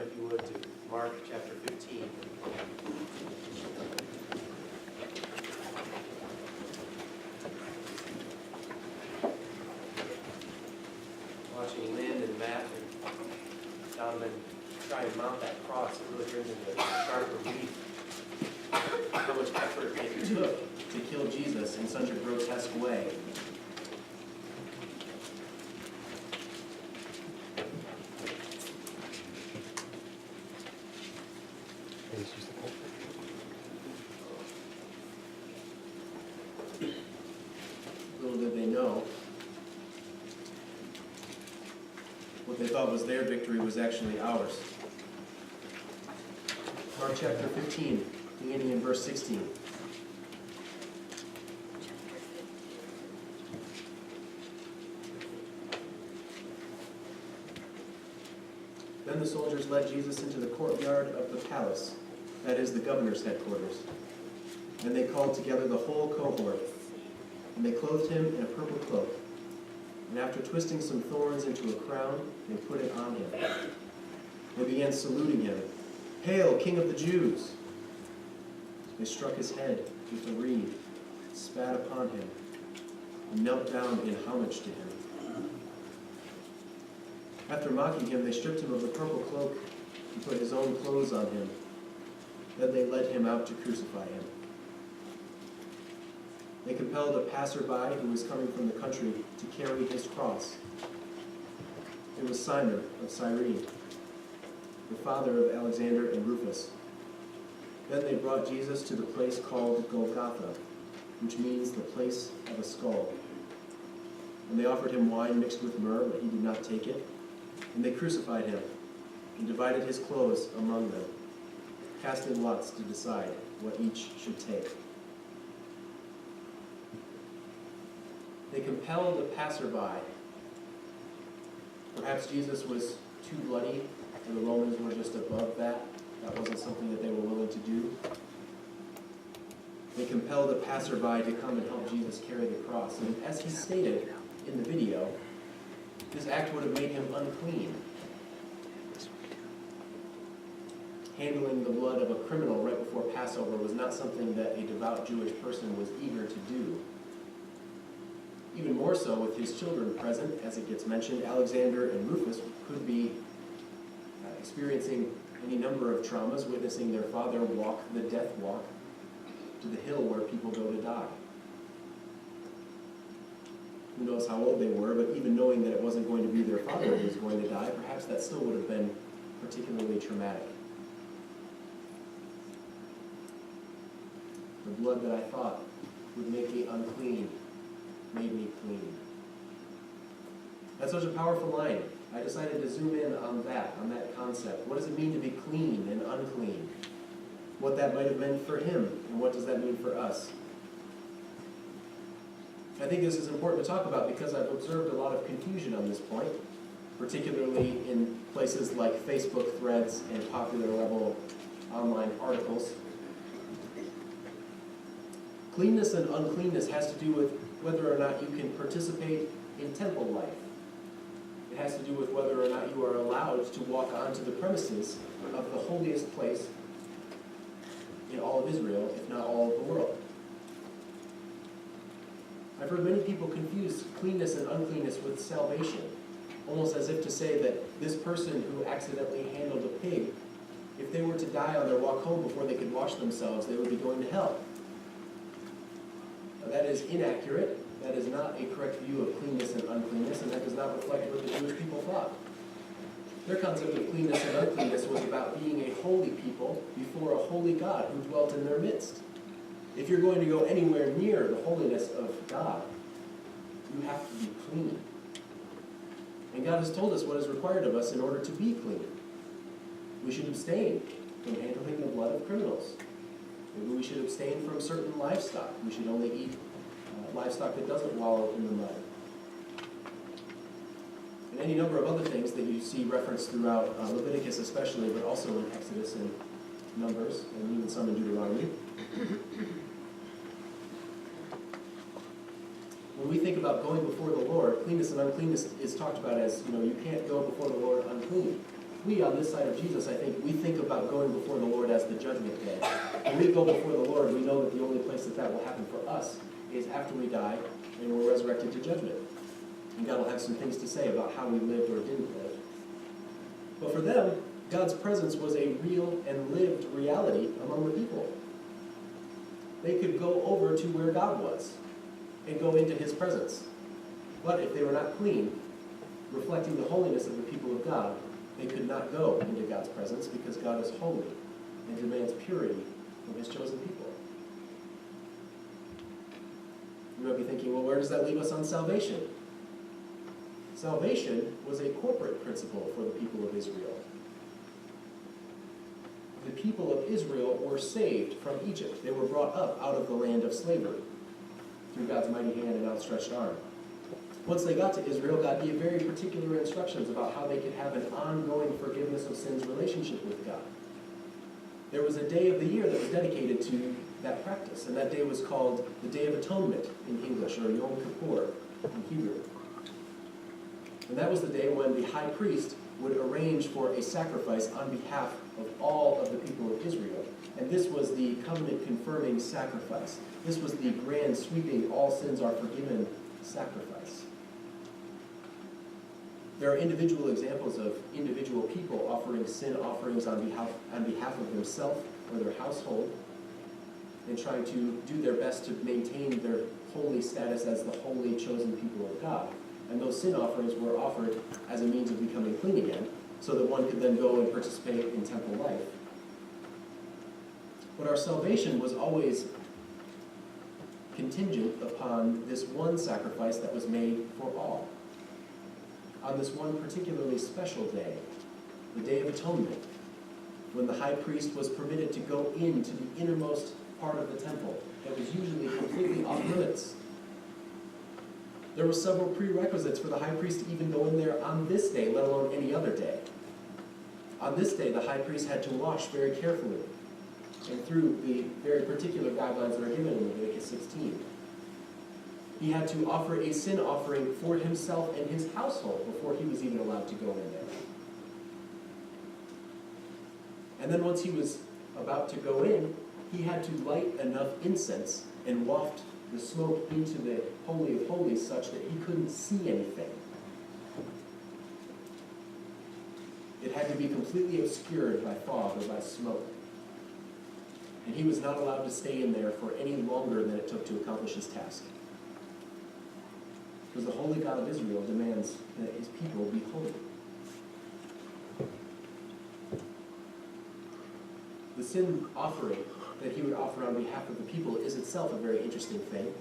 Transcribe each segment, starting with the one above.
If you would, to Mark chapter 15. Watching Lynn and Matt and Donovan try and mount that cross, it really brings into sharp relief how much effort it took to kill Jesus in such a grotesque way. Little did they know, what they thought was their victory was actually ours. Mark chapter 15, beginning in verse 16. Then the soldiers led Jesus into the courtyard of the palace, that is, the governor's headquarters. And they called together the whole cohort, and they clothed him in a purple cloak. And after twisting some thorns into a crown, they put it on him. They began saluting him, "Hail, King of the Jews!" They struck his head with a reed, spat upon him, and knelt down in homage to him. After mocking him, they stripped him of the purple cloak and put his own clothes on him. Then they led him out to crucify him. They compelled a passerby who was coming from the country to carry his cross. It was Simon of Cyrene, the father of Alexander and Rufus. Then they brought Jesus to the place called Golgotha, which means the place of a skull. And they offered him wine mixed with myrrh, but he did not take it. And they crucified him and divided his clothes among them, casting lots to decide what each should take. They compelled a passerby. Perhaps Jesus was too bloody, and the Romans were just above that. That wasn't something that they were willing to do. They compelled a passerby to come and help Jesus carry the cross. And as he stated in the video, this act would have made him unclean. Handling the blood of a criminal right before Passover was not something that a devout Jewish person was eager to do. Even more so with his children present, as it gets mentioned, Alexander and Rufus could be experiencing any number of traumas, witnessing their father walk the death walk to the hill where people go to die. Who knows how old they were, but even knowing that it wasn't going to be their father who was going to die, perhaps that still would have been particularly traumatic. The blood that I thought would make me unclean made me clean. That's such a powerful line. I decided to zoom in on that concept. What does it mean to be clean and unclean? What that might have meant for him, and what does that mean for us? I think this is important to talk about because I've observed a lot of confusion on this point, particularly in places like Facebook threads and popular level online articles. Cleanness and uncleanness has to do with whether or not you can participate in temple life. It has to do with whether or not you are allowed to walk onto the premises of the holiest place in all of Israel, if not all of the world. I've heard many people confuse cleanness and uncleanness with salvation, almost as if to say that this person who accidentally handled a pig, if they were to die on their walk home before they could wash themselves, they would be going to hell. Now, that is inaccurate. That is not a correct view of cleanness and uncleanness, and that does not reflect what the Jewish people thought. Their concept of cleanness and uncleanness was about being a holy people before a holy God who dwelt in their midst. If you're going to go anywhere near the holiness of God, you have to be clean. And God has told us what is required of us in order to be clean. We should abstain from handling the blood of criminals. Maybe we should abstain from certain livestock. We should only eat livestock that doesn't wallow in the mud. And any number of other things that you see referenced throughout Leviticus especially, but also in Exodus and Numbers, and even some in Deuteronomy. When we think about going before the Lord, cleanness and uncleanness is talked about as, you can't go before the Lord unclean. We, on this side of Jesus, I think, we think about going before the Lord as the judgment day. When we go before the Lord, we know that the only place that will happen for us is after we die and we're resurrected to judgment. And God will have some things to say about how we lived or didn't live. But for them, God's presence was a real and lived reality among the people. They could go over to where God was and go into his presence. But if they were not clean, reflecting the holiness of the people of God, they could not go into God's presence because God is holy and demands purity from his chosen people. You might be thinking, well, where does that leave us on salvation? Salvation was a corporate principle for the people of Israel. The people of Israel were saved from Egypt. They were brought up out of the land of slavery through God's mighty hand and outstretched arm. Once they got to Israel, God gave very particular instructions about how they could have an ongoing forgiveness of sins relationship with God. There was a day of the year that was dedicated to that practice, and that day was called the Day of Atonement in English, or Yom Kippur in Hebrew. And that was the day when the high priest would arrange for a sacrifice on behalf of all of the people of Israel. And this was the covenant-confirming sacrifice. This was the grand, sweeping, all sins are forgiven sacrifice. There are individual examples of individual people offering sin offerings on behalf of themselves or their household and trying to do their best to maintain their holy status as the holy chosen people of God. And those sin offerings were offered as a means of becoming clean again, so that one could then go and participate in temple life. But our salvation was always contingent upon this one sacrifice that was made for all. On this one particularly special day, the Day of Atonement, when the high priest was permitted to go into the innermost part of the temple that was usually completely off limits. There were several prerequisites for the high priest to even go in there on this day, let alone any other day. On this day, the high priest had to wash very carefully, and through the very particular guidelines that are given in Leviticus 16. He had to offer a sin offering for himself and his household before he was even allowed to go in there. And then once he was about to go in, he had to light enough incense and waft the smoke into the Holy of Holies such that he couldn't see anything. It had to be completely obscured by fog or by smoke. And he was not allowed to stay in there for any longer than it took to accomplish his task. Because the holy God of Israel demands that his people be holy. The sin offering that he would offer on behalf of the people is itself a very interesting thing.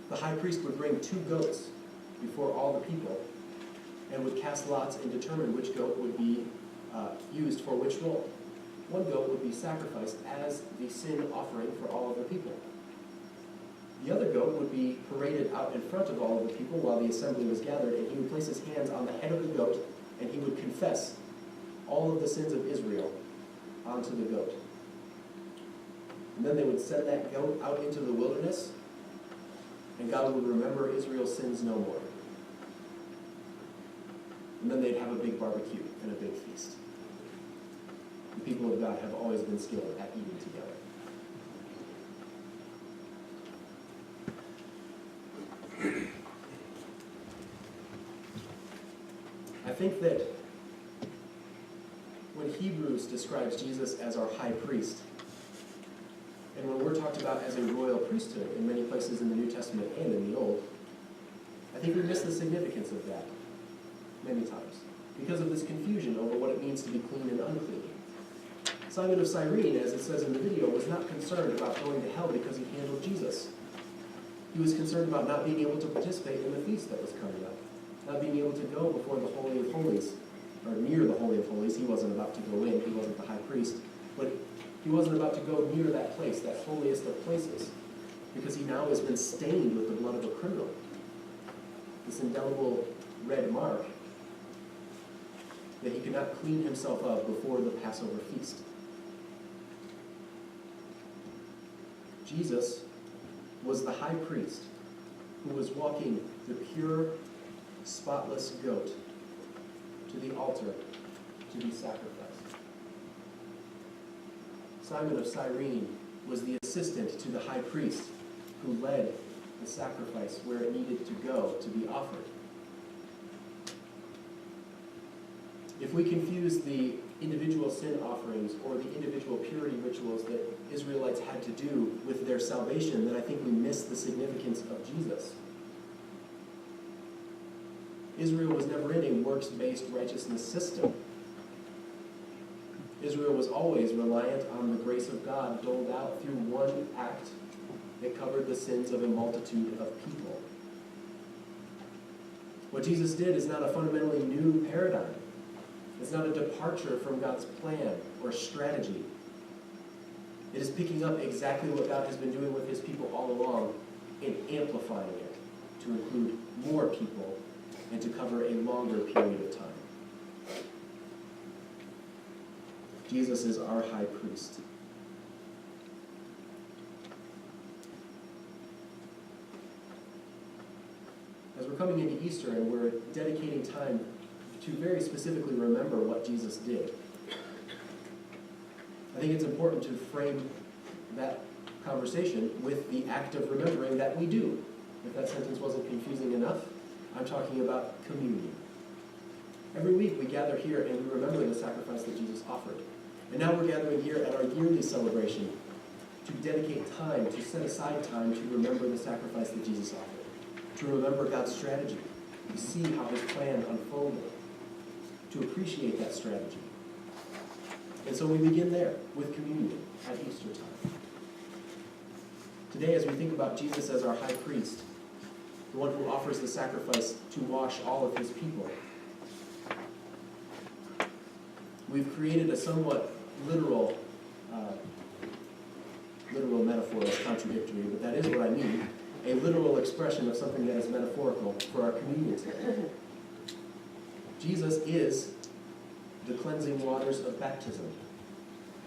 The high priest would bring 2 goats before all the people and would cast lots and determine which goat would be used for which role. One goat would be sacrificed as the sin offering for all of the people. The other goat would be paraded out in front of all of the people while the assembly was gathered, and he would place his hands on the head of the goat, and he would confess all of the sins of Israel onto the goat. And then they would send that goat out into the wilderness, and God would remember Israel's sins no more. And then they'd have a big barbecue and a big feast. The people of God have always been skilled at eating together. I think that when Hebrews describes Jesus as our high priest, and when we're talked about as a royal priesthood in many places in the New Testament and in the Old, I think we miss the significance of that many times because of this confusion over what it means to be clean and unclean. Simon of Cyrene, as it says in the video, was not concerned about going to hell because he handled Jesus. He was concerned about not being able to participate in the feast that was coming up, not being able to go before the Holy of Holies, or near the Holy of Holies. He wasn't about to go in, he wasn't the high priest, but he wasn't about to go near that place, that holiest of places, because he now has been stained with the blood of a criminal. This indelible red mark that he could not clean himself of before the Passover feast. Jesus was the high priest who was walking the pure, spotless goat to the altar to be sacrificed. Simon of Cyrene was the assistant to the high priest who led the sacrifice where it needed to go to be offered. If we confuse the individual sin offerings or the individual purity rituals that Israelites had to do with their salvation, then I think we miss the significance of Jesus. Israel was never in a works-based righteousness system. Israel was always reliant on the grace of God doled out through one act that covered the sins of a multitude of people. What Jesus did is not a fundamentally new paradigm. It's not a departure from God's plan or strategy. It is picking up exactly what God has been doing with his people all along and amplifying it to include more people and to cover a longer period of time. Jesus is our high priest. As we're coming into Easter and we're dedicating time to very specifically remember what Jesus did, I think it's important to frame that conversation with the act of remembering that we do. If that sentence wasn't confusing enough, I'm talking about communion. Every week we gather here and we remember the sacrifice that Jesus offered. And now we're gathering here at our yearly celebration to dedicate time, to set aside time to remember the sacrifice that Jesus offered, to remember God's strategy, to see how his plan unfolded, to appreciate that strategy. And so we begin there with communion at Easter time. Today, as we think about Jesus as our high priest, the one who offers the sacrifice to wash all of his people, we've created a somewhat literal metaphor is contradictory, but that is what I mean, a literal expression of something that is metaphorical for our communion today. Jesus is the cleansing waters of baptism.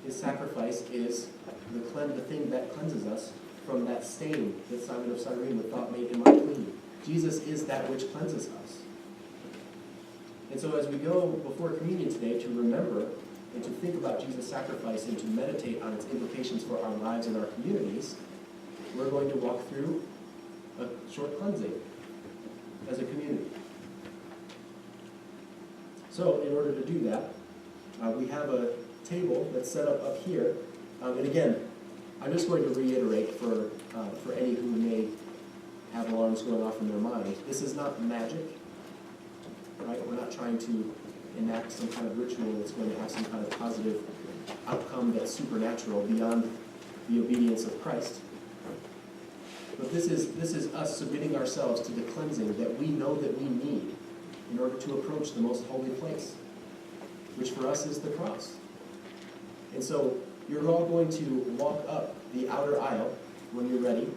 His sacrifice is the thing that cleanses us from that stain that Simon of Cyrene thought made him unclean. Jesus is that which cleanses us. And so as we go before communion today to remember and to think about Jesus' sacrifice and to meditate on its implications for our lives and our communities, we're going to walk through a short cleansing as a community. So in order to do that, we have a table that's set up here. And again, I'm just going to reiterate for any who may have alarms going off in their mind. This is not magic, right? We're not trying to enact some kind of ritual that's going to have some kind of positive outcome that's supernatural beyond the obedience of Christ. But this is us submitting ourselves to the cleansing that we know that we need in order to approach the most holy place, which for us is the cross. And so you're all going to walk up the outer aisle when you're ready,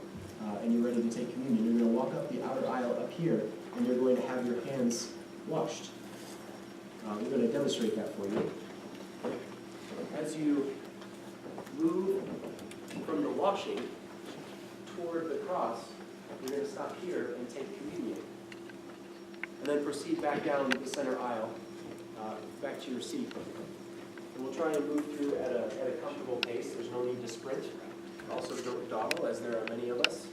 and you're ready to take communion. You're going to walk up the outer aisle up here, and you're going to have your hands washed. We're going to demonstrate that for you. As you move from the washing toward the cross, you're going to stop here and take communion. And then proceed back down the center aisle, back to your seat. And we'll try and move through at a comfortable pace. There's no need to sprint. Also don't dawdle, as there are many of us.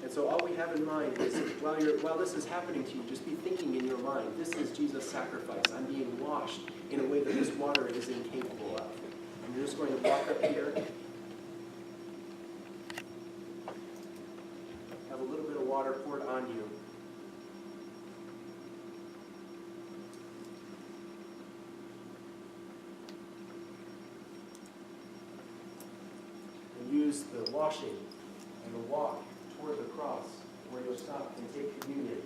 And so all we have in mind is, while this is happening to you, just be thinking in your mind, this is Jesus' sacrifice. I'm being washed in a way that this water is incapable of. And you're just going to walk up here, have a little bit of water poured on you. And use the washing and the walk toward the cross, where you'll stop and take communion.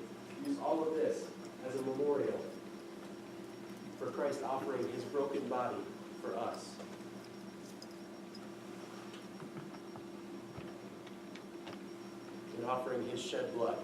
Use all of this as a memorial for Christ offering his broken body for us. And offering his shed blood